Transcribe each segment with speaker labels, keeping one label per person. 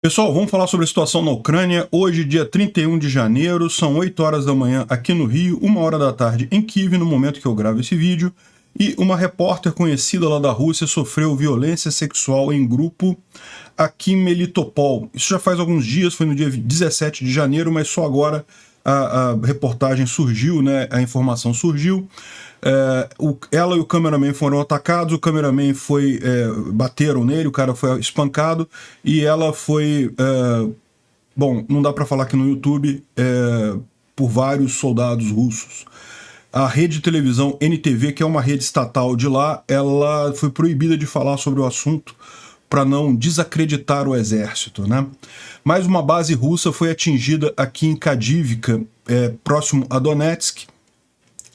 Speaker 1: Pessoal, vamos falar sobre a situação na Ucrânia. Hoje, dia 31 de janeiro, são 8 horas da manhã aqui no Rio, 1 hora da tarde em Kiev, no momento que eu gravo esse vídeo. E uma repórter conhecida lá da Rússia sofreu violência sexual em grupo aqui em Melitopol. Isso já faz alguns dias, foi no dia 17 de janeiro, mas só agora a reportagem surgiu, né? A informação surgiu. Ela e o cameraman foram atacados, o cameraman bateram nele, o cara foi espancado e ela foi, bom, não dá para falar aqui no YouTube, por vários soldados russos. A rede de televisão NTV, que é uma rede estatal de lá, ela foi proibida de falar sobre o assunto para não desacreditar o exército, né? Mais uma base russa foi atingida aqui em Kadivka, próximo a Donetsk.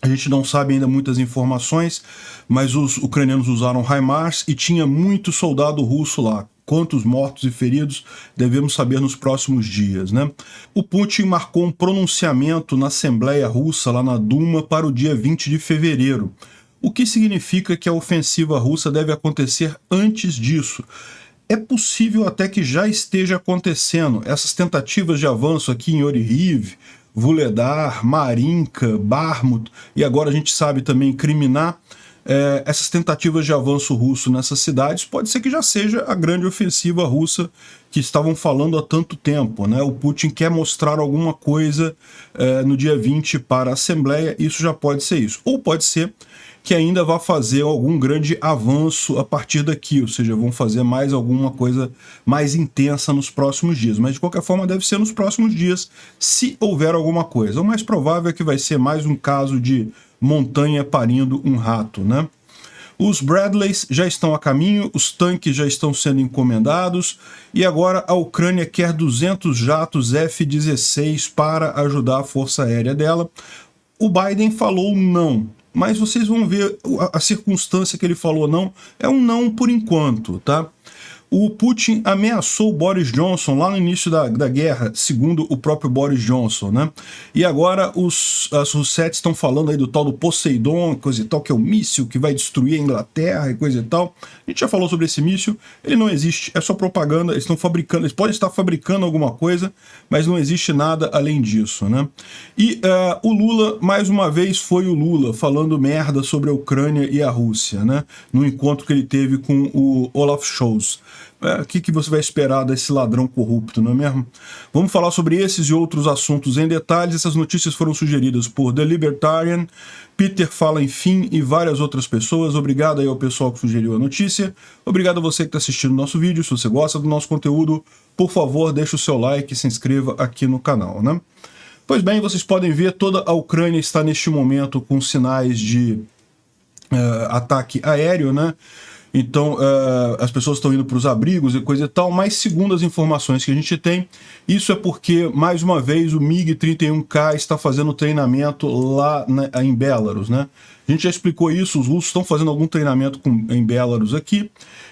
Speaker 1: A gente não sabe ainda muitas informações, mas os ucranianos usaram HIMARS e tinha muito soldado russo lá. Quantos mortos e feridos devemos saber nos próximos dias, né? O Putin marcou um pronunciamento na Assembleia Russa, lá na Duma, para o dia 20 de fevereiro. O que significa que a ofensiva russa deve acontecer antes disso. É possível até que já esteja acontecendo. Essas tentativas de avanço aqui em Oryhiv, Vuhledar, Marinka, Bakhmut, e agora a gente sabe também Kriminá, essas tentativas de avanço russo nessas cidades, pode ser que já seja a grande ofensiva russa que estavam falando há tanto tempo, né? O Putin quer mostrar alguma coisa no dia 20 para a Assembleia, isso já pode ser isso. Ou pode ser que ainda vá fazer algum grande avanço a partir daqui, ou seja, vão fazer mais alguma coisa mais intensa nos próximos dias. Mas, de qualquer forma, deve ser nos próximos dias, se houver alguma coisa. O mais provável é que vai ser mais um caso de montanha parindo um rato, né? Os Bradleys já estão a caminho, os tanques já estão sendo encomendados, e agora a Ucrânia quer 200 jatos F-16 para ajudar a força aérea dela. O Biden falou não, mas vocês vão ver a circunstância que ele falou não, é um não por enquanto, tá? O Putin ameaçou o Boris Johnson lá no início da guerra, segundo o próprio Boris Johnson, né? E agora as Russettes estão falando aí do tal do Poseidon, coisa e tal, que é o míssil que vai destruir a Inglaterra e coisa e tal. A gente já falou sobre esse míssil, ele não existe, é só propaganda, eles estão fabricando, eles podem estar fabricando alguma coisa, mas não existe nada além disso, né? E o Lula, mais uma vez, foi o Lula falando merda sobre a Ucrânia e a Rússia, né? No encontro que ele teve com o Olaf Scholz. O que você vai esperar desse ladrão corrupto, não é mesmo? Vamos falar sobre esses e outros assuntos em detalhes. Essas notícias foram sugeridas por The Libertarian, Peter Fala Enfim e várias outras pessoas. Obrigado aí ao pessoal que sugeriu a notícia. Obrigado a você que está assistindo o nosso vídeo. Se você gosta do nosso conteúdo, por favor, deixe o seu like e se inscreva aqui no canal, né? Pois bem, vocês podem ver, toda a Ucrânia está neste momento com sinais de ataque aéreo, né? Então, as pessoas estão indo para os abrigos e coisa e tal, mas segundo as informações que a gente tem, isso é porque, mais uma vez, o MiG-31K está fazendo treinamento lá em Belarus, né? A gente já explicou isso, os russos estão fazendo algum treinamento em Belarus aqui,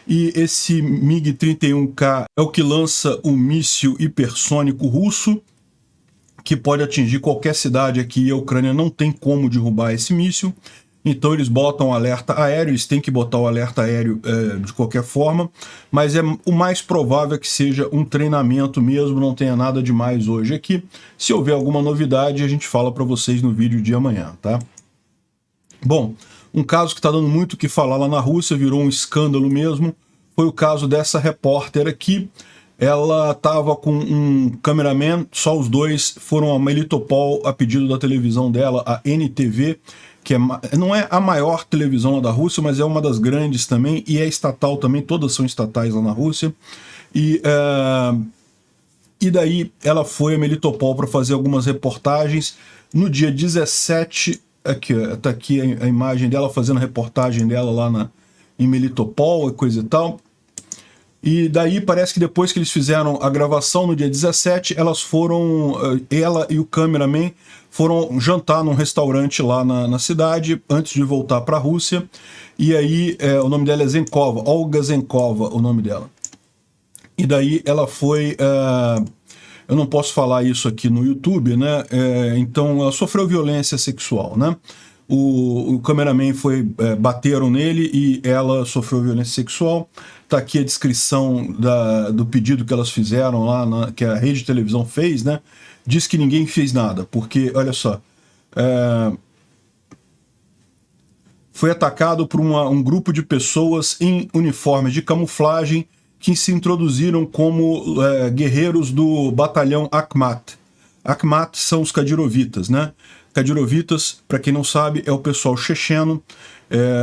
Speaker 1: e esse MiG-31K é o que lança o míssil hipersônico russo, que pode atingir qualquer cidade aqui, e a Ucrânia não tem como derrubar esse míssil. Então eles botam alerta aéreo, eles têm que botar o alerta aéreo de qualquer forma, mas o mais provável é que seja um treinamento mesmo, não tenha nada demais hoje aqui. Se houver alguma novidade, a gente fala para vocês no vídeo de amanhã, tá? Bom, um caso que está dando muito o que falar lá na Rússia, virou um escândalo mesmo, foi o caso dessa repórter aqui. Ela estava com um cameraman, só os dois foram a Melitopol a pedido da televisão dela, a NTV, que não é a maior televisão lá da Rússia, mas é uma das grandes também, e é estatal também, todas são estatais lá na Rússia. E daí ela foi a Melitopol para fazer algumas reportagens. No dia 17, tá aqui a imagem dela fazendo a reportagem dela lá em Melitopol e coisa e tal. E daí parece que depois que eles fizeram a gravação no dia 17, elas foram, ela e o cameraman foram jantar num restaurante lá na cidade, antes de voltar para a Rússia. E aí, o nome dela é Zenkova, Olga Zenkova, o nome dela. E daí ela foi... eu não posso falar isso aqui no YouTube, né? Então ela sofreu violência sexual, né? o cameraman bateram nele e ela sofreu violência sexual. Tá aqui a descrição do pedido que elas fizeram lá, que a rede de televisão fez, né? Diz que ninguém fez nada, porque, olha só, foi atacado por um grupo de pessoas em uniformes de camuflagem que se introduziram como guerreiros do batalhão Akhmat. Akhmat são os Kadirovitas, né? Kadirovitas, para quem não sabe, é o pessoal checheno.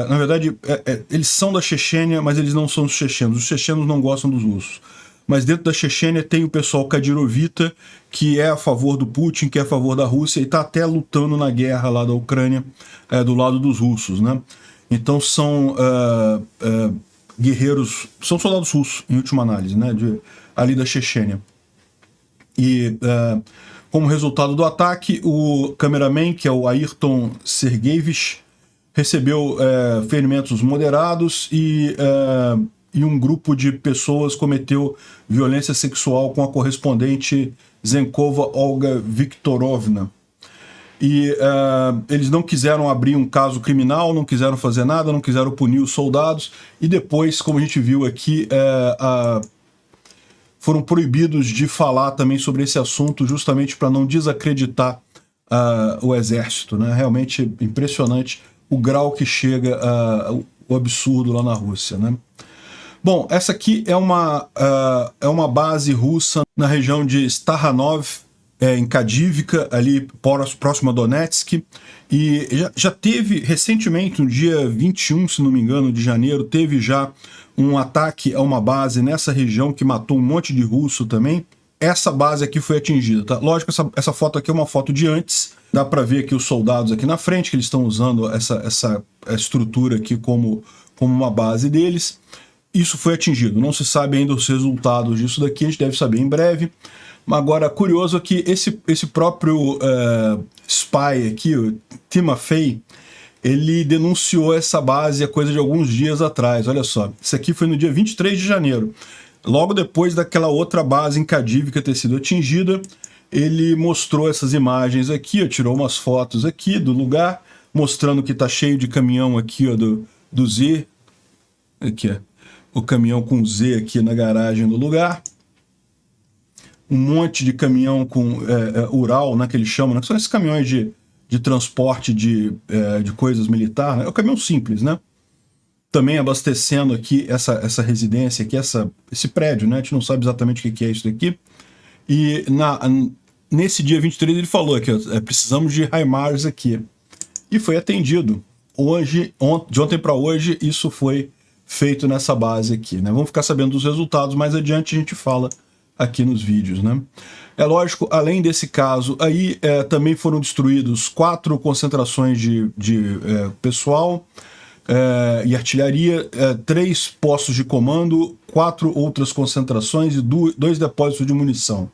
Speaker 1: Na verdade, eles são da Chechênia, mas eles não são os chechenos. Os chechenos não gostam dos russos. Mas dentro da Chechênia tem o pessoal Kadirovita, que é a favor do Putin, que é a favor da Rússia, e está até lutando na guerra lá da Ucrânia, do lado dos russos, né? Então são guerreiros, são soldados russos, em última análise, né? Ali da Chechênia. E como resultado do ataque, o cameraman, que é o Ayrton Sergeyevich, recebeu ferimentos moderados e um grupo de pessoas cometeu violência sexual com a correspondente Zenkova Olga Viktorovna. E eles não quiseram abrir um caso criminal, não quiseram fazer nada, não quiseram punir os soldados, e depois, como a gente viu aqui, foram proibidos de falar também sobre esse assunto, justamente para não desacreditar o exército, né? Realmente impressionante o grau que chega o absurdo lá na Rússia, né? Bom, essa aqui é uma base russa na região de Stahanov, em Kadivka, ali próximo a Donetsk, e já teve recentemente, no dia 21, se não me engano, de janeiro, teve já um ataque a uma base nessa região que matou um monte de russo também. Essa base aqui foi atingida, tá? Lógico, essa foto aqui é uma foto de antes, dá para ver aqui os soldados aqui na frente, que eles estão usando essa estrutura aqui como uma base deles. Isso foi atingido, não se sabe ainda os resultados disso daqui, a gente deve saber em breve. Agora, curioso é que esse próprio spy aqui, o Timofey, ele denunciou essa base há coisa de alguns dias atrás. Olha só, isso aqui foi no dia 23 de janeiro. Logo depois daquela outra base em Kadivka ter sido atingida, ele mostrou essas imagens aqui, tirou umas fotos aqui do lugar, mostrando que tá cheio de caminhão aqui, ó, do Z. Aqui, ó, o caminhão com Z aqui na garagem do lugar. Um monte de caminhão com Ural, né, que eles chamam, né, que são esses caminhões de transporte de coisas militares, né? É o caminhão simples, né? Também abastecendo aqui essa residência aqui, esse prédio, né? A gente não sabe exatamente o que é isso daqui. E nesse dia 23 ele falou aqui, precisamos de HIMARS aqui. E foi atendido. De ontem para hoje, isso foi feito nessa base aqui, né? Vamos ficar sabendo dos resultados, mais adiante a gente fala aqui nos vídeos, né? É lógico, além desse caso, aí também foram destruídos 4 concentrações de pessoal e artilharia, 3 postos de comando, 4 outras concentrações e 2 depósitos de munição.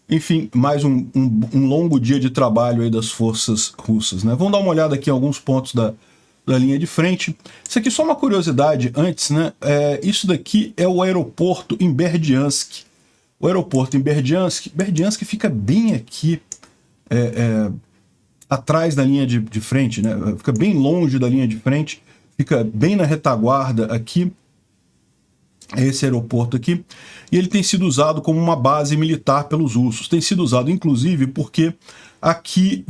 Speaker 1: Enfim, mais um longo dia de trabalho aí das forças russas, né? Vamos dar uma olhada aqui em alguns pontos da linha de frente. Isso aqui só uma curiosidade antes, né? Isso daqui é o aeroporto em Berdiansk. O aeroporto em Berdiansk fica bem aqui, atrás da linha de frente, né? Fica bem longe da linha de frente, fica bem na retaguarda aqui, é esse aeroporto aqui, e ele tem sido usado como uma base militar pelos russos. Tem sido usado, inclusive, porque aqui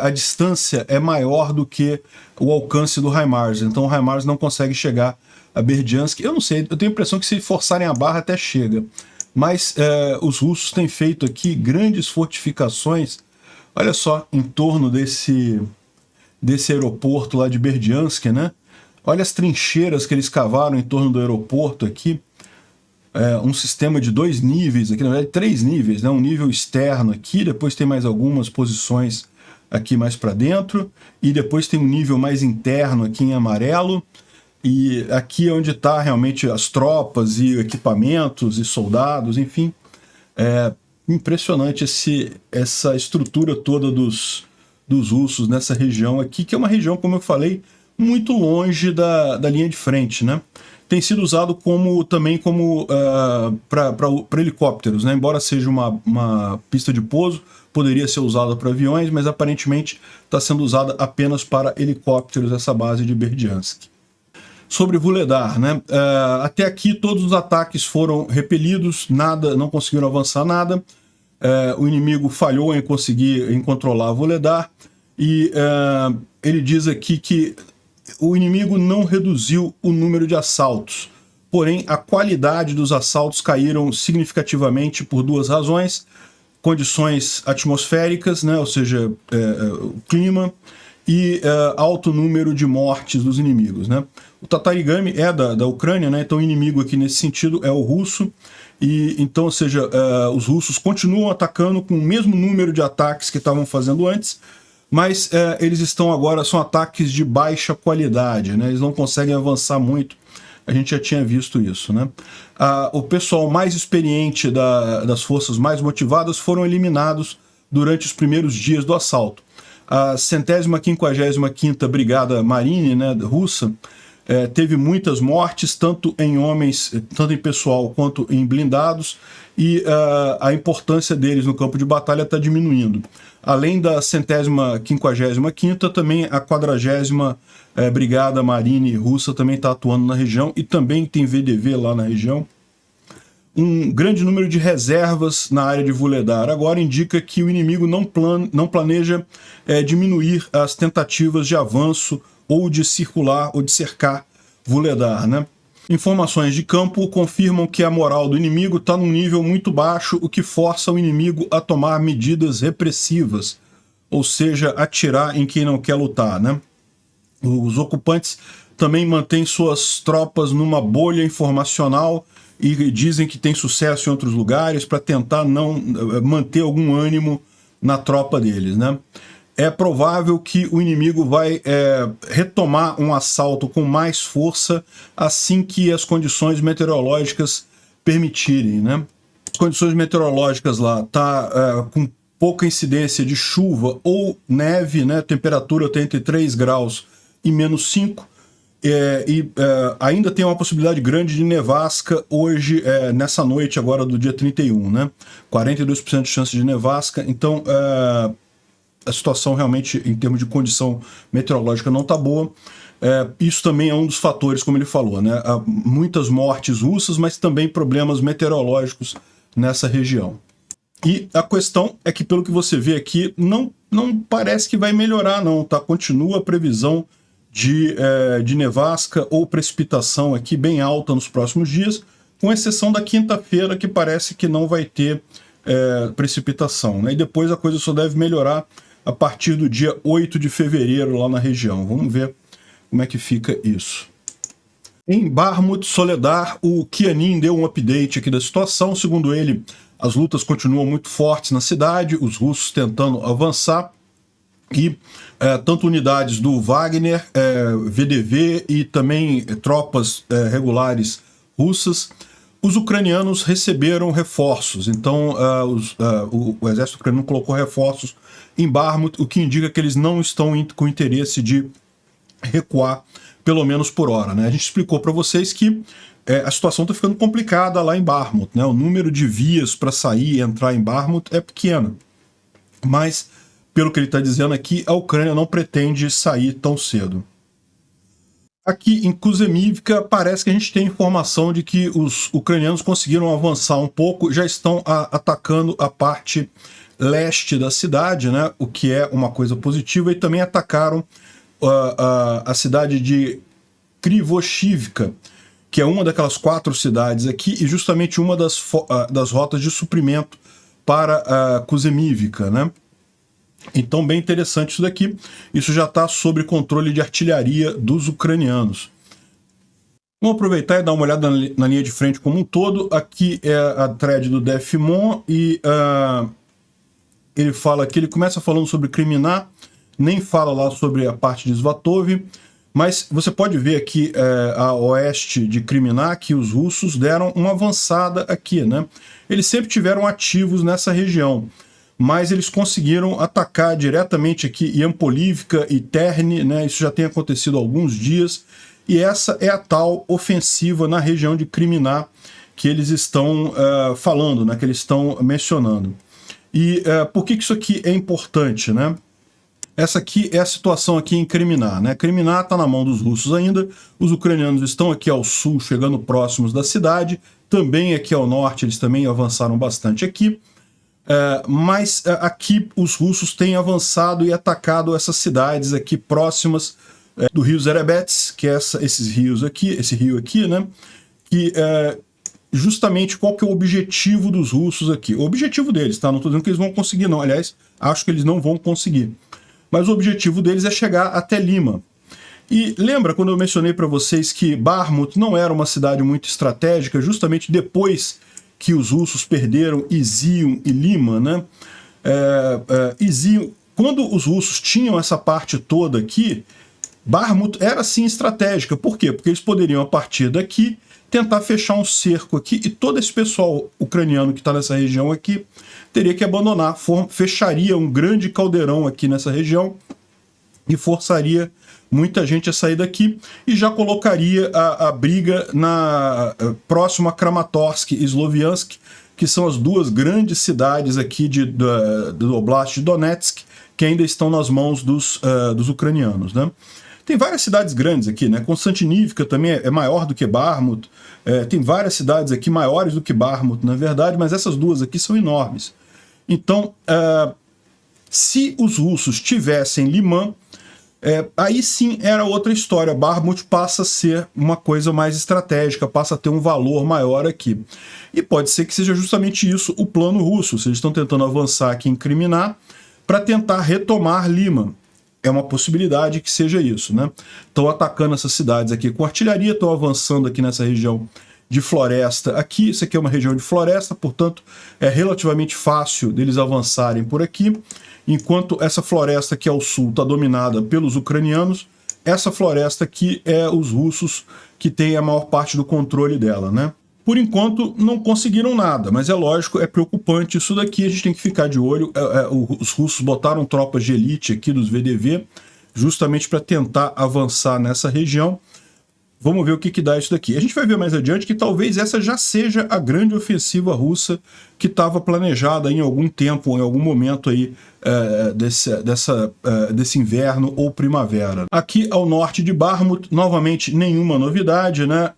Speaker 1: a distância é maior do que o alcance do HIMARS, então o HIMARS não consegue chegar a Berdiansk. Eu não sei, eu tenho a impressão que se forçarem a barra até chega. Mas os russos têm feito aqui grandes fortificações, olha só, em torno desse aeroporto lá de Berdiansk, né? Olha as trincheiras que eles cavaram em torno do aeroporto aqui. Um sistema de 2 níveis aqui, na verdade 3 níveis, né? Um nível externo aqui, depois tem mais algumas posições aqui mais para dentro, e depois tem um nível mais interno aqui em amarelo. E aqui é onde está realmente as tropas e equipamentos e soldados, enfim. É impressionante essa estrutura toda dos russos nessa região aqui, que é uma região, como eu falei, muito longe da linha de frente, né? tem sido usado também como para helicópteros, né? Embora seja uma pista de pouso, poderia ser usada para aviões, mas aparentemente está sendo usada apenas para helicópteros, essa base de Berdiansk. Sobre Vuhledar, né? Até aqui todos os ataques foram repelidos, não conseguiram avançar nada. O inimigo falhou em controlar Vuhledar, e ele diz aqui que o inimigo não reduziu o número de assaltos, porém a qualidade dos assaltos caíram significativamente por duas razões: condições atmosféricas, né, ou seja, o clima, e alto número de mortes dos inimigos, né? O Tatarigami é da Ucrânia, né? Então o inimigo aqui nesse sentido é o russo, e então, ou seja, os russos continuam atacando com o mesmo número de ataques que estavam fazendo antes, mas eles estão agora, são ataques de baixa qualidade, né? Eles não conseguem avançar muito. A gente já tinha visto isso, né? O pessoal mais experiente das forças mais motivadas foram eliminados durante os primeiros dias do assalto. A 155ª Brigada Marine, né, russa, teve muitas mortes, tanto em homens, tanto em pessoal quanto em blindados, e a importância deles no campo de batalha está diminuindo. Além da 155ª, também a 40ª Brigada Marine russa também está atuando na região, e também tem VDV lá na região. Um grande número de reservas na área de Vuhledar agora indica que o inimigo não planeja diminuir as tentativas de avanço ou de circular ou de cercar Vuhledar, né? Informações de campo confirmam que a moral do inimigo está num nível muito baixo, o que força o inimigo a tomar medidas repressivas, ou seja, atirar em quem não quer lutar, né? Os ocupantes também mantêm suas tropas numa bolha informacional e dizem que tem sucesso em outros lugares para tentar não manter algum ânimo na tropa deles, né? É provável que o inimigo vai retomar um assalto com mais força assim que as condições meteorológicas permitirem, né? As condições meteorológicas lá tá com pouca incidência de chuva ou neve, né? Temperatura tá entre 3 graus e -5. Ainda tem uma possibilidade grande de nevasca hoje, nessa noite agora do dia 31, né? 42% de chance de nevasca, então a situação realmente, em termos de condição meteorológica, não está boa. Isso também é um dos fatores, como ele falou, né? Há muitas mortes russas, mas também problemas meteorológicos nessa região. E a questão é que, pelo que você vê aqui, não parece que vai melhorar, não, tá? Continua a previsão de nevasca ou precipitação aqui bem alta nos próximos dias, com exceção da quinta-feira, que parece que não vai ter precipitação, né? E depois a coisa só deve melhorar a partir do dia 8 de fevereiro lá na região. Vamos ver como é que fica isso. Em Bakhmut, Soledar, o Kianin deu um update aqui da situação. Segundo ele, as lutas continuam muito fortes na cidade, os russos tentando avançar, e tanto unidades do Wagner, VDV e também tropas regulares russas. Os ucranianos receberam reforços, então o exército ucraniano colocou reforços em Bakhmut, o que indica que eles não estão com interesse de recuar, pelo menos por hora, né? A gente explicou para vocês que a situação está ficando complicada lá em Bakhmut, né? O número de vias para sair e entrar em Bakhmut é pequeno, mas, pelo que ele está dizendo aqui, a Ucrânia não pretende sair tão cedo. Aqui em Kuzemivka, parece que a gente tem informação de que os ucranianos conseguiram avançar um pouco, já estão atacando a parte leste da cidade, né? O que é uma coisa positiva, e também atacaram a cidade de Krivoshivka, que é uma daquelas 4 cidades aqui, e justamente uma das rotas de suprimento para Kuzemivka, né? Então, bem interessante isso daqui. Isso já está sob controle de artilharia dos ucranianos. Vamos aproveitar e dar uma olhada na linha de frente como um todo. Aqui é a thread do Defmon, e ele fala que ele começa falando sobre Kriminá, nem fala lá sobre a parte de Svatov, mas você pode ver aqui a oeste de Kriminá que os russos deram uma avançada aqui, né? Eles sempre tiveram ativos nessa região, mas eles conseguiram atacar diretamente aqui Yampolivka e Terni, né? Isso já tem acontecido há alguns dias, e essa é a tal ofensiva na região de Kriminá que eles estão falando, né, que eles estão mencionando. E por que isso aqui é importante, né? Essa aqui é a situação aqui em Kriminá, né? Kriminá está na mão dos russos ainda, os ucranianos estão aqui ao sul, chegando próximos da cidade, também aqui ao norte eles também avançaram bastante aqui, mas aqui os russos têm avançado e atacado essas cidades aqui próximas do rio Zerebets, que é esse rio aqui, né? Que justamente qual que é o objetivo dos russos aqui? O objetivo deles, tá? Não estou dizendo que eles vão conseguir, não. Aliás, acho que eles não vão conseguir. Mas o objetivo deles é chegar até Lima. E lembra quando eu mencionei para vocês que Bakhmut não era uma cidade muito estratégica, justamente depois que os russos perderam Izium e Lima, né? Izium, quando os russos tinham essa parte toda aqui, Bakhmut era sim estratégica. Por quê? Porque eles poderiam, a partir daqui, tentar fechar um cerco aqui, e todo esse pessoal ucraniano que está nessa região aqui teria que abandonar, fecharia um grande caldeirão aqui nessa região e forçaria muita gente a sair daqui e já colocaria a briga próximo a Kramatorsk e Sloviansk, que são as duas grandes cidades aqui do Oblast de Donetsk, que ainda estão nas mãos dos ucranianos, né? Tem várias cidades grandes aqui, né? Konstantinivka também é maior do que Bakhmut. Tem várias cidades aqui maiores do que Bakhmut, na verdade, mas essas duas aqui são enormes. Então, se os russos tivessem Liman, aí sim era outra história. Bakhmut passa a ser uma coisa mais estratégica, passa a ter um valor maior aqui. E pode ser que seja justamente isso o plano russo. Eles estão tentando avançar aqui em Kriminá para tentar retomar Liman. É uma possibilidade que seja isso, né? Estão atacando essas cidades aqui com artilharia, estão avançando aqui nessa região de floresta aqui. Isso aqui é uma região de floresta, portanto, é relativamente fácil deles avançarem por aqui. Enquanto essa floresta aqui ao sul está dominada pelos ucranianos, essa floresta aqui é os russos que têm a maior parte do controle dela, né? Por enquanto, não conseguiram nada, mas é lógico, é preocupante isso daqui, a gente tem que ficar de olho. Os russos botaram tropas de elite aqui dos VDV, justamente para tentar avançar nessa região. Vamos ver o que dá isso daqui. A gente vai ver mais adiante que talvez essa já seja a grande ofensiva russa que estava planejada em algum tempo, em algum momento aí desse inverno ou primavera. Aqui ao norte de Bakhmut, novamente nenhuma novidade, né?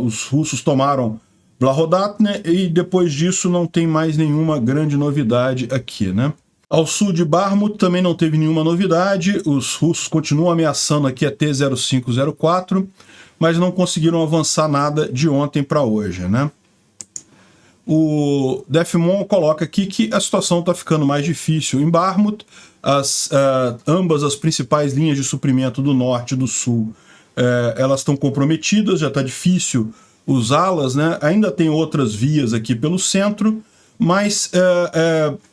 Speaker 1: Os russos tomaram Blahodatne e depois disso não tem mais nenhuma grande novidade aqui, né? Ao sul de Bakhmut também não teve nenhuma novidade, os russos continuam ameaçando aqui a T-0504, mas não conseguiram avançar nada de ontem para hoje, né? O Defmon coloca aqui que a situação está ficando mais difícil em Bakhmut, ambas as principais linhas de suprimento do norte e do sul, elas estão comprometidas, já está difícil usá-las, né? Ainda tem outras vias aqui pelo centro, mas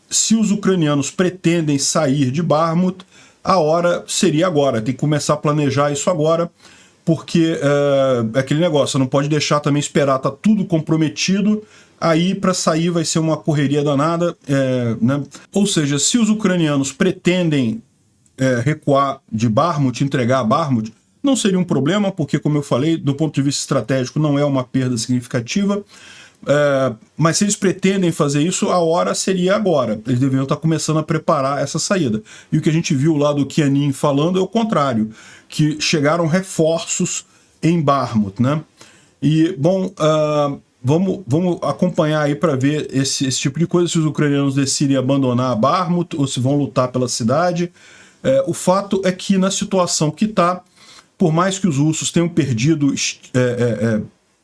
Speaker 1: se os ucranianos pretendem sair de Bakhmut, a hora seria agora, tem que começar a planejar isso agora, porque é aquele negócio, você não pode deixar também esperar, tá tudo comprometido, aí para sair vai ser uma correria danada, né? Ou seja, se os ucranianos pretendem recuar de Bakhmut, entregar Bakhmut, não seria um problema, porque, como eu falei, do ponto de vista estratégico não é uma perda significativa, mas se eles pretendem fazer isso, a hora seria agora. Eles deveriam estar começando a preparar essa saída. E o que a gente viu lá do Kianin falando é o contrário, que chegaram reforços em Bakhmut, né? E, bom, vamos acompanhar aí para ver esse tipo de coisa, se os ucranianos decidem abandonar Bakhmut ou se vão lutar pela cidade. O fato é que na situação que está, por mais que os russos tenham perdido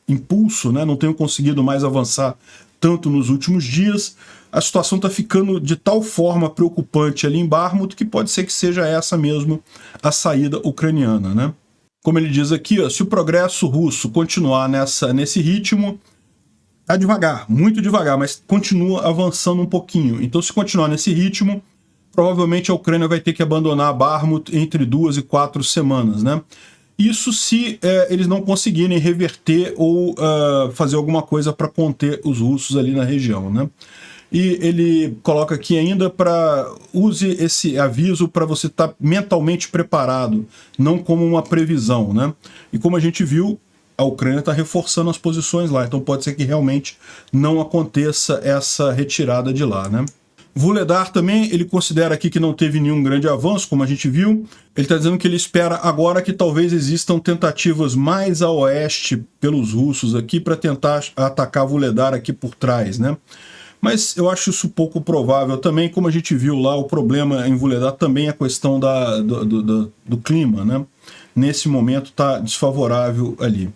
Speaker 1: impulso, né, não tenham conseguido mais avançar tanto nos últimos dias, a situação está ficando de tal forma preocupante ali em Bakhmut que pode ser que seja essa mesmo a saída ucraniana, né? Como ele diz aqui, ó, se o progresso russo continuar nesse ritmo, tá devagar, muito devagar, mas continua avançando um pouquinho. Então, se continuar nesse ritmo, provavelmente a Ucrânia vai ter que abandonar Bakhmut entre 2 e 4 semanas, né? Isso se eles não conseguirem reverter ou fazer alguma coisa para conter os russos ali na região, né? E ele coloca aqui ainda para use esse aviso para você estar mentalmente preparado, não como uma previsão, né? E como a gente viu, a Ucrânia está reforçando as posições lá, então pode ser que realmente não aconteça essa retirada de lá, né? Vuledar também, ele considera aqui que não teve nenhum grande avanço, como a gente viu. Ele está dizendo que ele espera agora que talvez existam tentativas mais a oeste pelos russos aqui para tentar atacar Vuledar aqui por trás, né? Mas eu acho isso pouco provável também, como a gente viu lá, o problema em Vuledar também é a questão do clima, né? Nesse momento está desfavorável ali.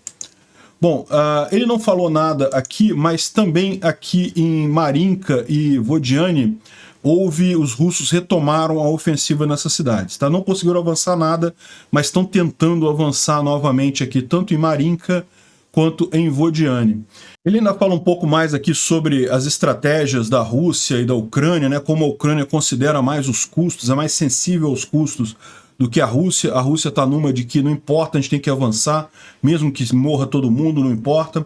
Speaker 1: Bom, ele não falou nada aqui, mas também aqui em Marinka e Vodiane, os russos retomaram a ofensiva nessas cidades. Tá? Não conseguiram avançar nada, mas estão tentando avançar novamente aqui, tanto em Marinka quanto em Vodiane. Ele ainda fala um pouco mais aqui sobre as estratégias da Rússia e da Ucrânia, né? Como a Ucrânia considera mais os custos, é mais sensível aos custos do que a Rússia. A Rússia está numa de que não importa, a gente tem que avançar, mesmo que morra todo mundo, não importa.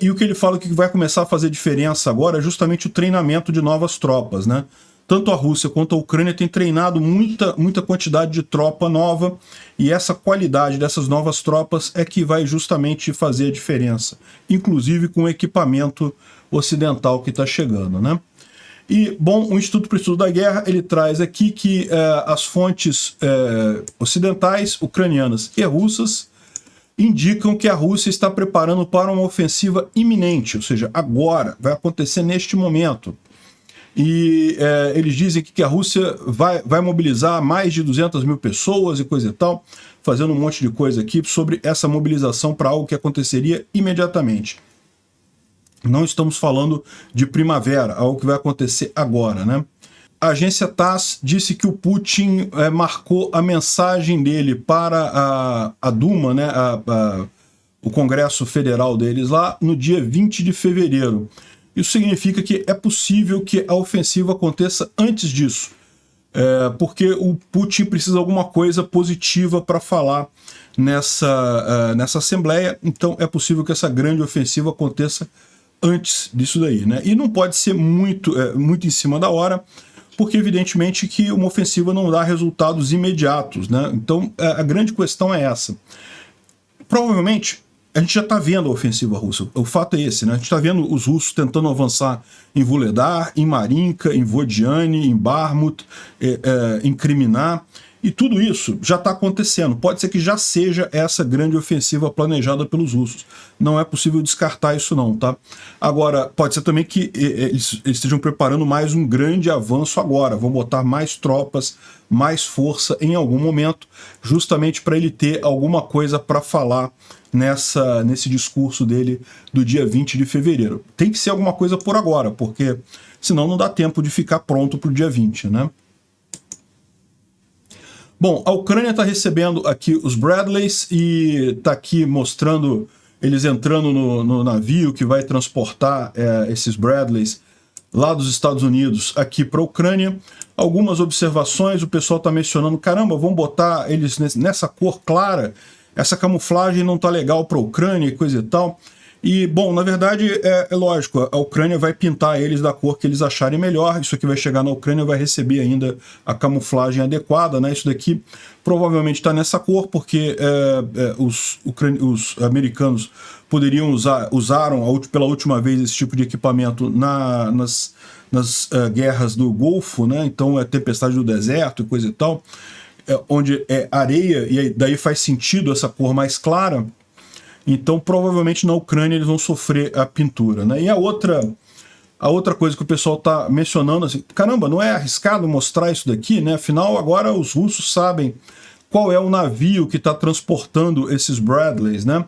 Speaker 1: E o que ele fala que vai começar a fazer diferença agora é justamente o treinamento de novas tropas, né? Tanto a Rússia quanto a Ucrânia têm treinado muita quantidade de tropa nova, e essa qualidade dessas novas tropas é que vai justamente fazer a diferença, inclusive com o equipamento ocidental que está chegando, né? E, bom, o Instituto para o Estudo da Guerra, ele traz aqui que as fontes ocidentais, ucranianas e russas indicam que a Rússia está preparando para uma ofensiva iminente, ou seja, agora, vai acontecer neste momento. E eles dizem que a Rússia vai mobilizar mais de 200 mil pessoas e coisa e tal, fazendo um monte de coisa aqui sobre essa mobilização para algo que aconteceria imediatamente. Não estamos falando de primavera, algo que vai acontecer agora, né? A agência TASS disse que o Putin marcou a mensagem dele para a Duma, né, o Congresso Federal deles lá, no dia 20 de fevereiro. Isso significa que é possível que a ofensiva aconteça antes disso, porque o Putin precisa de alguma coisa positiva para falar nessa Assembleia, então é possível que essa grande ofensiva aconteça antes disso daí, né? E não pode ser muito em cima da hora, porque evidentemente que uma ofensiva não dá resultados imediatos, né? Então a grande questão é essa. Provavelmente a gente já está vendo a ofensiva russa, o fato é esse, né? A gente está vendo os russos tentando avançar em Vuledar, em Marinka, em Vodiane, em Bakhmut, em Kriminá, e tudo isso já está acontecendo. Pode ser que já seja essa grande ofensiva planejada pelos russos. Não é possível descartar isso não, tá? Agora, pode ser também que eles estejam preparando mais um grande avanço agora. Vão botar mais tropas, mais força em algum momento, justamente para ele ter alguma coisa para falar nesse discurso dele do dia 20 de fevereiro. Tem que ser alguma coisa por agora, porque senão não dá tempo de ficar pronto para o dia 20, né? Bom, a Ucrânia está recebendo aqui os Bradleys e está aqui mostrando eles entrando no navio que vai transportar esses Bradleys lá dos Estados Unidos aqui para a Ucrânia. Algumas observações, o pessoal está mencionando, caramba, vamos botar eles nessa cor clara, essa camuflagem não está legal para a Ucrânia e coisa e tal. E, bom, na verdade, é lógico, a Ucrânia vai pintar eles da cor que eles acharem melhor, isso aqui vai chegar na Ucrânia, vai receber ainda a camuflagem adequada, né? Isso daqui provavelmente está nessa cor, porque os americanos usaram pela última vez esse tipo de equipamento nas guerras do Golfo, né? Então é tempestade do deserto e coisa e tal, onde é areia, e daí faz sentido essa cor mais clara. Então, provavelmente na Ucrânia eles vão sofrer a pintura, né? E a outra coisa que o pessoal está mencionando, assim, caramba, não é arriscado mostrar isso daqui, né? Afinal, agora os russos sabem qual é o navio que está transportando esses Bradleys, né?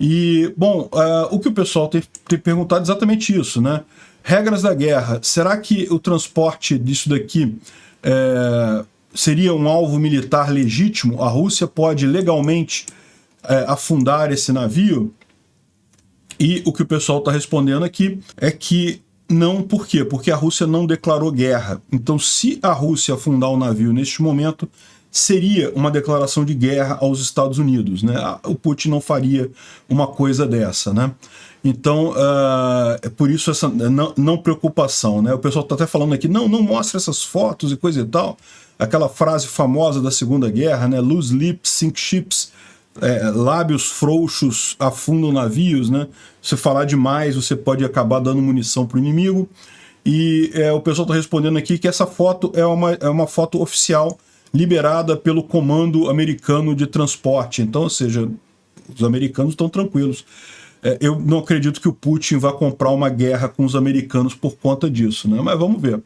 Speaker 1: E, bom, o que o pessoal tem perguntado é exatamente isso, né? Regras da guerra, será que o transporte disso daqui seria um alvo militar legítimo? A Rússia pode legalmente afundar esse navio? E o que o pessoal está respondendo aqui é que não. Por quê? Porque a Rússia não declarou guerra. Então, se a Rússia afundar o navio neste momento, seria uma declaração de guerra aos Estados Unidos, né? O Putin não faria uma coisa dessa, né? Então, é por isso essa não preocupação, né? O pessoal está até falando aqui, não mostra essas fotos e coisa e tal. Aquela frase famosa da Segunda Guerra, né? Loose lips sink ships, lábios frouxos afundam navios, né? Se falar demais, você pode acabar dando munição para o inimigo. E o pessoal está respondendo aqui que essa foto é uma foto oficial liberada pelo Comando Americano de Transporte. Então, ou seja, os americanos estão tranquilos. Eu não acredito que o Putin vá comprar uma guerra com os americanos por conta disso, né? Mas vamos ver.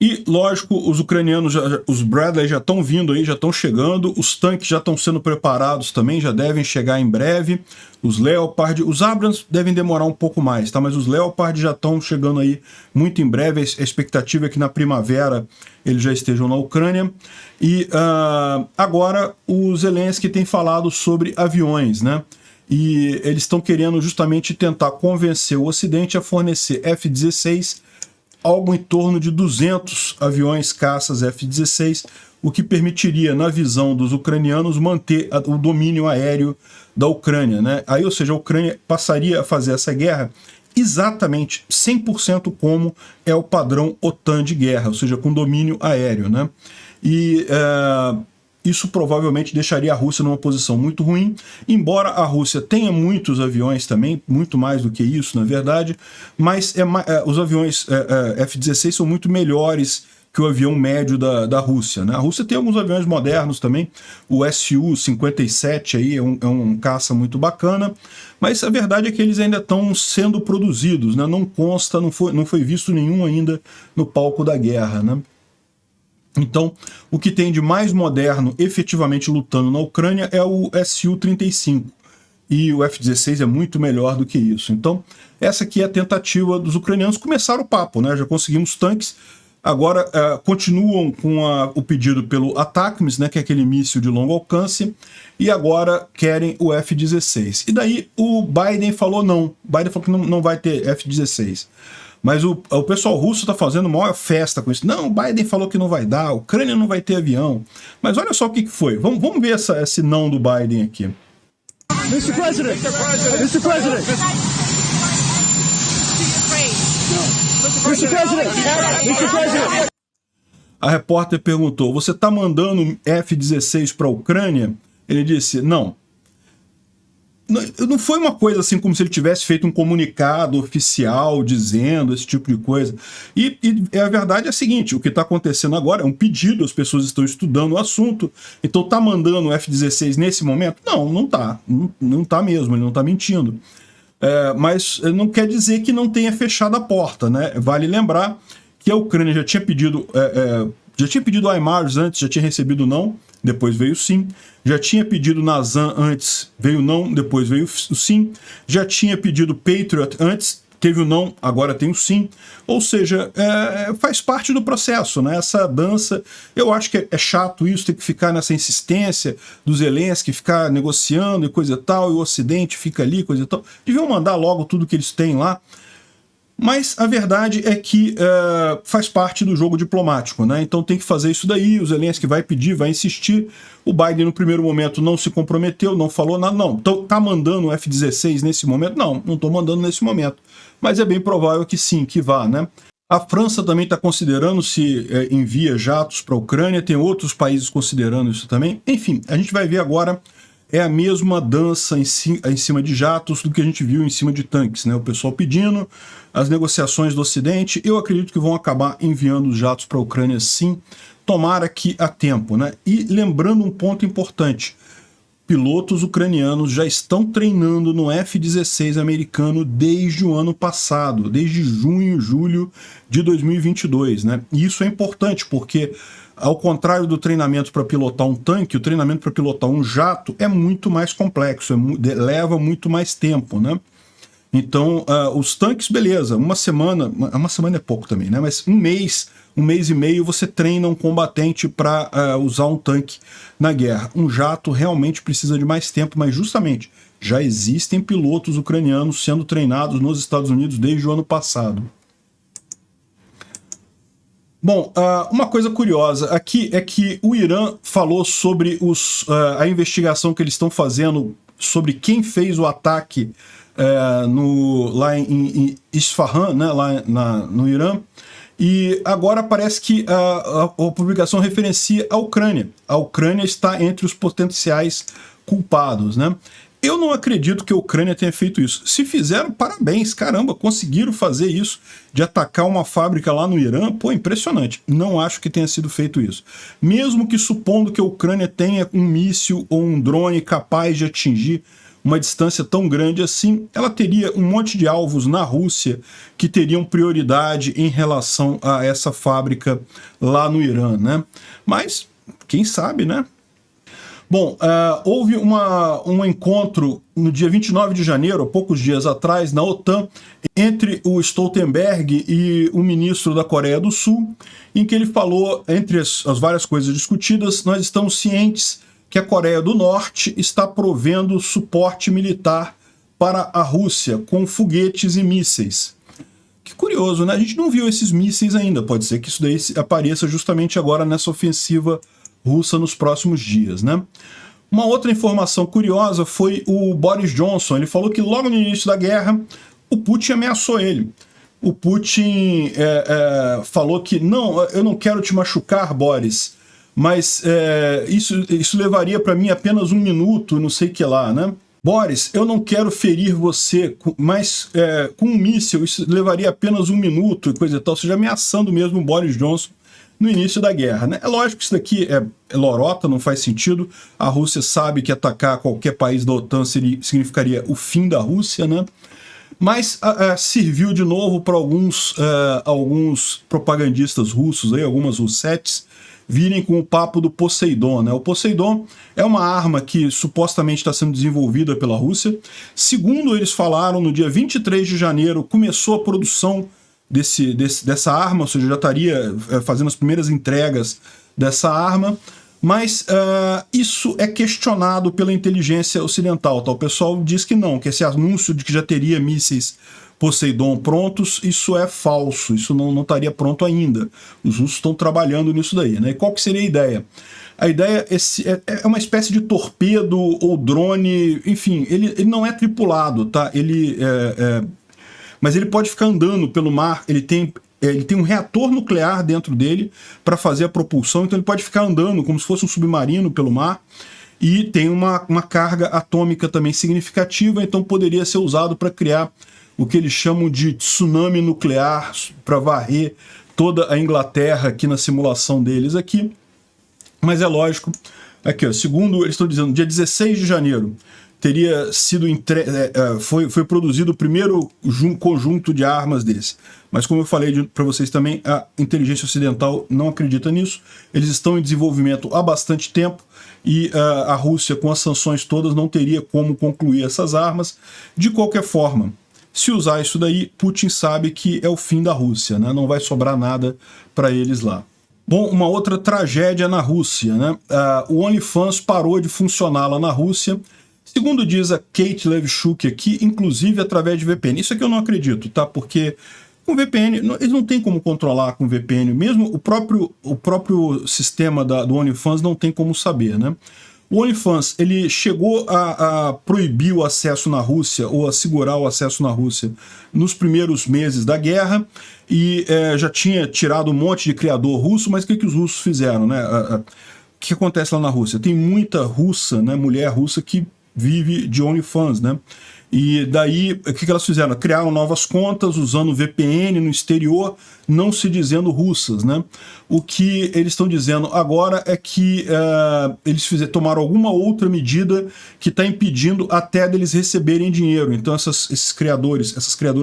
Speaker 1: E, lógico, os ucranianos, os Bradley já estão vindo aí, já estão chegando, os tanques já estão sendo preparados também, já devem chegar em breve, os Leopard, os Abrams devem demorar um pouco mais, tá? Mas os Leopard já estão chegando aí muito em breve, a expectativa é que na primavera eles já estejam na Ucrânia. E agora o Zelensky tem falado sobre aviões, né? E eles estão querendo justamente tentar convencer o Ocidente a fornecer F-16, algo em torno de 200 aviões caças F-16, o que permitiria, na visão dos ucranianos, manter o domínio aéreo da Ucrânia, né? Aí, ou seja, a Ucrânia passaria a fazer essa guerra exatamente 100% como é o padrão OTAN de guerra, ou seja, com domínio aéreo, né? E isso provavelmente deixaria a Rússia numa posição muito ruim, embora a Rússia tenha muitos aviões também, muito mais do que isso, na verdade, mas os aviões F-16 são muito melhores que o avião médio da Rússia, né? A Rússia tem alguns aviões modernos também, o Su-57 aí é um caça muito bacana, mas a verdade é que eles ainda estão sendo produzidos, né? Não consta, não foi visto nenhum ainda no palco da guerra, né? Então, o que tem de mais moderno efetivamente lutando na Ucrânia é o Su-35. E o F-16 é muito melhor do que isso. Então, essa aqui é a tentativa dos ucranianos começar o papo, né? Já conseguimos tanques, agora continuam com o pedido pelo ATACMS, né? Que é aquele míssil de longo alcance, e agora querem o F-16. E daí o Biden falou não. O Biden falou que não vai ter F-16. Mas o pessoal russo está fazendo maior festa com isso. Não, o Biden falou que não vai dar, a Ucrânia não vai ter avião. Mas olha só o que foi. Vamos ver esse não do Biden aqui.
Speaker 2: Mr. President! Mr. President! Mr. President! Mr. President!
Speaker 1: A repórter perguntou, você está mandando F-16 para a Ucrânia? Ele disse, não. Não foi uma coisa assim como se ele tivesse feito um comunicado oficial dizendo esse tipo de coisa. E a verdade é a seguinte, o que está acontecendo agora é um pedido, as pessoas estão estudando o assunto, então está mandando o F-16 nesse momento? Não está. Não está mesmo, ele não está mentindo. Mas não quer dizer que não tenha fechado a porta, né? Vale lembrar que a Ucrânia já tinha pedido HIMARS antes, já tinha recebido não, depois veio sim. Já tinha pedido Nazam antes, veio não, depois veio o sim. Já tinha pedido Patriot antes, teve o não, agora tem o sim. Ou seja, faz parte do processo, né? Essa dança, eu acho que é chato isso, tem que ficar nessa insistência dos Zelensky, ficar negociando e coisa e tal, e o Ocidente fica ali, coisa e tal. Deviam mandar logo tudo que eles têm lá. Mas a verdade é que faz parte do jogo diplomático, né? Então tem que fazer isso daí, o Zelensky vai pedir, vai insistir. O Biden no primeiro momento não se comprometeu, não falou nada, não. Então tá mandando o F-16 nesse momento? Não estou mandando nesse momento. Mas é bem provável que sim, que vá, né? A França também está considerando se envia jatos para a Ucrânia, tem outros países considerando isso também. Enfim, a gente vai ver agora, é a mesma dança em cima de jatos do que a gente viu em cima de tanques, né? O pessoal pedindo, as negociações do Ocidente, eu acredito que vão acabar enviando os jatos para a Ucrânia sim, tomara que a tempo, né? E lembrando um ponto importante, pilotos ucranianos já estão treinando no F-16 americano desde o ano passado, desde junho, julho de 2022, né? E isso é importante porque, ao contrário do treinamento para pilotar um tanque, o treinamento para pilotar um jato é muito mais complexo, leva muito mais tempo, né? Então, os tanques, beleza, uma semana é pouco também, né? Mas um mês e meio você treina um combatente para usar um tanque na guerra. Um jato realmente precisa de mais tempo, mas justamente já existem pilotos ucranianos sendo treinados nos Estados Unidos desde o ano passado. Bom, uma coisa curiosa aqui é que o Irã falou sobre a investigação que eles estão fazendo sobre quem fez o ataque lá em Isfahan, né, lá no Irã, e agora parece que a publicação referencia a Ucrânia. A Ucrânia está entre os potenciais culpados, né? Eu não acredito que a Ucrânia tenha feito isso. Se fizeram, parabéns, caramba, conseguiram fazer isso, de atacar uma fábrica lá no Irã, pô, impressionante. Não acho que tenha sido feito isso. Mesmo que supondo que a Ucrânia tenha um míssil ou um drone capaz de atingir uma distância tão grande assim, ela teria um monte de alvos na Rússia que teriam prioridade em relação a essa fábrica lá no Irã, né? Mas, quem sabe, né? Bom, houve um encontro no dia 29 de janeiro, há poucos dias atrás, na OTAN, entre o Stoltenberg e o ministro da Coreia do Sul, em que ele falou, entre as várias coisas discutidas, nós estamos cientes que a Coreia do Norte está provendo suporte militar para a Rússia, com foguetes e mísseis. Que curioso, né? A gente não viu esses mísseis ainda, pode ser que isso daí apareça justamente agora nessa ofensiva russa nos próximos dias, né? Uma outra informação curiosa foi o Boris Johnson. Ele falou que logo no início da guerra, o Putin ameaçou ele. O Putin falou que, não, eu não quero te machucar, Boris, mas isso levaria para mim apenas 1 minuto, não sei o que lá, né? Boris, eu não quero ferir você, mas com um míssil isso levaria apenas 1 minuto e coisa e tal, ou seja, ameaçando mesmo o Boris Johnson no início da guerra, né? É lógico que isso daqui é lorota, não faz sentido. A Rússia sabe que atacar qualquer país da OTAN significaria o fim da Rússia, né? Mas serviu de novo para alguns propagandistas russos, aí, algumas russetes, virem com o papo do Poseidon, né? O Poseidon é uma arma que supostamente está sendo desenvolvida pela Rússia. Segundo eles falaram, no dia 23 de janeiro começou a produção dessa arma, ou seja, já estaria fazendo as primeiras entregas dessa arma, mas isso é questionado pela inteligência ocidental. Tá? O pessoal diz que não, que esse anúncio de que já teria mísseis Poseidon prontos, isso é falso, isso não estaria pronto ainda. Os russos estão trabalhando nisso daí, né? E qual que seria a ideia? A ideia é uma espécie de torpedo ou drone, enfim, ele não é tripulado, tá? Mas ele pode ficar andando pelo mar, ele tem um reator nuclear dentro dele para fazer a propulsão, então ele pode ficar andando como se fosse um submarino pelo mar, e tem uma carga atômica também significativa, então poderia ser usado para criar o que eles chamam de tsunami nuclear, para varrer toda a Inglaterra aqui na simulação deles aqui. Mas é lógico, aqui ó, segundo eles estão dizendo, dia 16 de janeiro, teria sido foi produzido o primeiro conjunto de armas desse. Mas como eu falei para vocês também, a inteligência ocidental não acredita nisso. Eles estão em desenvolvimento há bastante tempo e a Rússia, com as sanções todas, não teria como concluir essas armas. De qualquer forma, se usar isso daí, Putin sabe que é o fim da Rússia, né? Não vai sobrar nada para eles lá. Bom, uma outra tragédia na Rússia, né? O OnlyFans parou de funcionar lá na Rússia. Segundo diz a Kate Levchuk aqui, inclusive através de VPN. Isso aqui eu não acredito, tá? Porque com VPN, eles não têm como controlar com VPN. Mesmo o próprio sistema do OnlyFans não tem como saber, né? O OnlyFans, ele chegou a proibir o acesso na Rússia, ou a segurar o acesso na Rússia, nos primeiros meses da guerra, e já tinha tirado um monte de criador russo, mas o que os russos fizeram, né? O que acontece lá na Rússia? Tem muita russa, né, mulher russa que vive de OnlyFans, né? E daí, o que elas fizeram? Criaram novas contas usando VPN no exterior, não se dizendo russas, né? O que eles estão dizendo agora é que eles tomaram alguma outra medida que está impedindo até deles receberem dinheiro. Então essas criadoras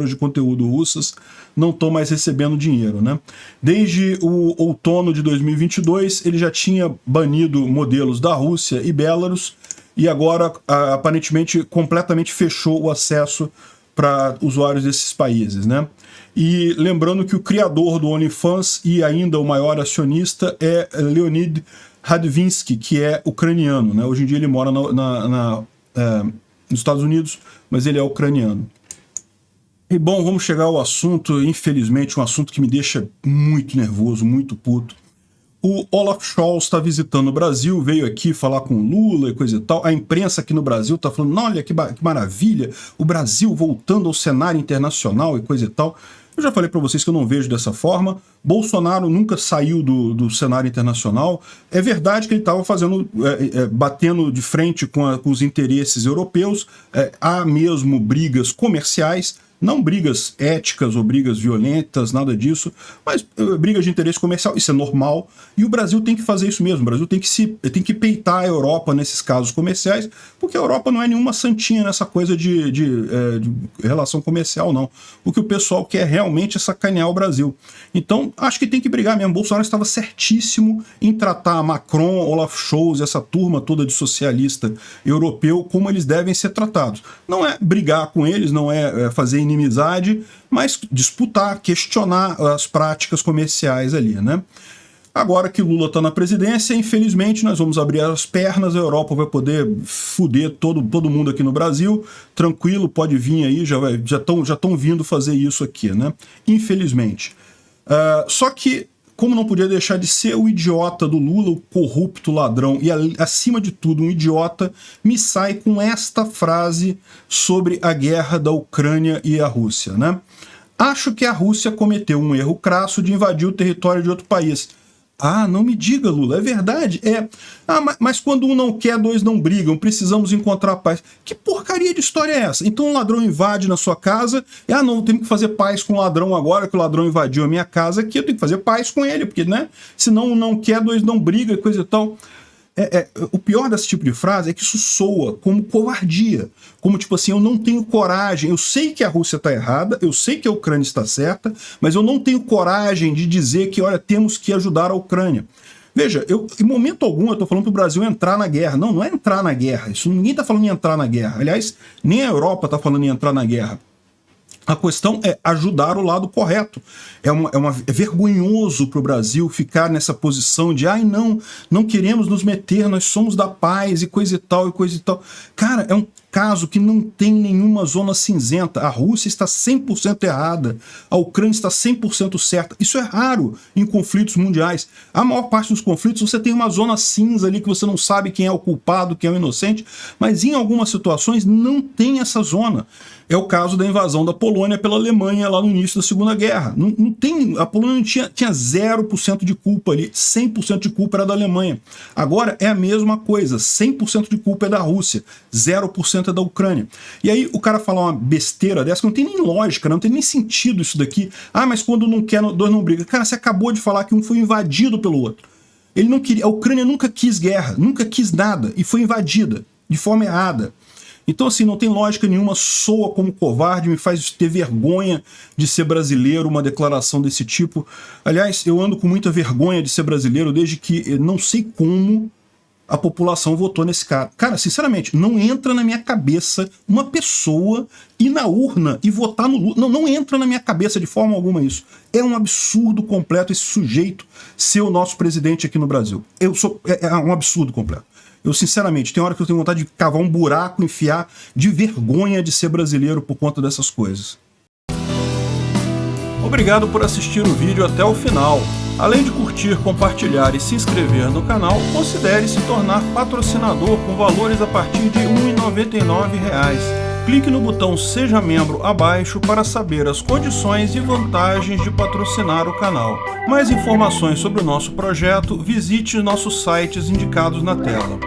Speaker 1: de conteúdo russas não estão mais recebendo dinheiro, né? Desde o outono de 2022, ele já tinha banido modelos da Rússia e Belarus, e agora, aparentemente, completamente fechou o acesso para usuários desses países, né? E lembrando que o criador do OnlyFans e ainda o maior acionista é Leonid Radvinsky, que é ucraniano, né? Hoje em dia ele mora nos Estados Unidos, mas ele é ucraniano. E bom, vamos chegar ao assunto, infelizmente, um assunto que me deixa muito nervoso, muito puto. O Olaf Scholz está visitando o Brasil, veio aqui falar com o Lula e coisa e tal. A imprensa aqui no Brasil está falando, olha que maravilha, o Brasil voltando ao cenário internacional e coisa e tal. Eu já falei para vocês que eu não vejo dessa forma. Bolsonaro nunca saiu do cenário internacional. É verdade que ele estava batendo de frente com os interesses europeus. Há mesmo brigas comerciais, não brigas éticas ou brigas violentas, nada disso, mas brigas de interesse comercial, isso é normal, e o Brasil tem que fazer isso mesmo, o Brasil tem que peitar a Europa nesses casos comerciais, porque a Europa não é nenhuma santinha nessa coisa de relação comercial, não. O que o pessoal quer realmente é sacanear o Brasil. Então, acho que tem que brigar mesmo. Bolsonaro estava certíssimo em tratar Macron, Olaf Scholz, essa turma toda de socialista europeu, como eles devem ser tratados. Não é brigar com eles, não é fazer inimizade, mas disputar, questionar as práticas comerciais ali, né? Agora que Lula está na presidência, infelizmente nós vamos abrir as pernas, a Europa vai poder fuder todo mundo aqui no Brasil, tranquilo, pode vir aí, já estão vindo fazer isso aqui, né? Infelizmente. Só que, como não podia deixar de ser o idiota do Lula, o corrupto ladrão, e acima de tudo um idiota, me sai com esta frase sobre a guerra da Ucrânia e a Rússia, né? Acho que a Rússia cometeu um erro crasso de invadir o território de outro país. Ah, não me diga, Lula, é verdade? Mas quando um não quer, dois não brigam, precisamos encontrar paz. Que porcaria de história é essa? Então um ladrão invade na sua casa, não, temos que fazer paz com o ladrão agora, que o ladrão invadiu a minha casa aqui, eu tenho que fazer paz com ele, porque, né, senão um não quer, dois não brigam e coisa e tal. O pior desse tipo de frase é que isso soa como covardia, como tipo assim, eu não tenho coragem, eu sei que a Rússia está errada, eu sei que a Ucrânia está certa, mas eu não tenho coragem de dizer que, olha, temos que ajudar a Ucrânia. Veja, em momento algum eu estou falando para o Brasil entrar na guerra. Não, não é entrar na guerra, ninguém está falando em entrar na guerra. Aliás, nem a Europa está falando em entrar na guerra. A questão é ajudar o lado correto. É vergonhoso para o Brasil ficar nessa posição de não queremos nos meter, nós somos da paz e coisa e tal, e coisa e tal. Cara, é um caso que não tem nenhuma zona cinzenta. A Rússia está 100% errada, a Ucrânia está 100% certa. Isso é raro em conflitos mundiais. A maior parte dos conflitos você tem uma zona cinza ali que você não sabe quem é o culpado, quem é o inocente, mas em algumas situações não tem essa zona. É o caso da invasão da Polônia pela Alemanha lá no início da Segunda Guerra. Não tem, a Polônia tinha 0% de culpa ali, 100% de culpa era da Alemanha. Agora é a mesma coisa, 100% de culpa é da Rússia, 0% é da Ucrânia. E aí o cara fala uma besteira dessa que não tem nem lógica, não tem nem sentido isso daqui. Mas quando não quer, dois não brigam. Cara, você acabou de falar que um foi invadido pelo outro. Ele não queria, a Ucrânia nunca quis guerra, nunca quis nada e foi invadida de forma errada. Então, assim, não tem lógica nenhuma, soa como covarde, me faz ter vergonha de ser brasileiro, uma declaração desse tipo. Aliás, eu ando com muita vergonha de ser brasileiro desde que não sei como a população votou nesse cara. Cara, sinceramente, não entra na minha cabeça uma pessoa ir na urna e votar no Lula. Não entra na minha cabeça de forma alguma isso. É um absurdo completo esse sujeito ser o nosso presidente aqui no Brasil. É um absurdo completo. Eu, sinceramente, tem hora que eu tenho vontade de cavar um buraco, enfiar de vergonha de ser brasileiro por conta dessas coisas. Obrigado por assistir o vídeo até o final. Além de curtir, compartilhar e se inscrever no canal, considere se tornar patrocinador com valores a partir de R$ 1,99. Clique no botão Seja Membro abaixo para saber as condições e vantagens de patrocinar o canal. Mais informações sobre o nosso projeto, visite nossos sites indicados na tela.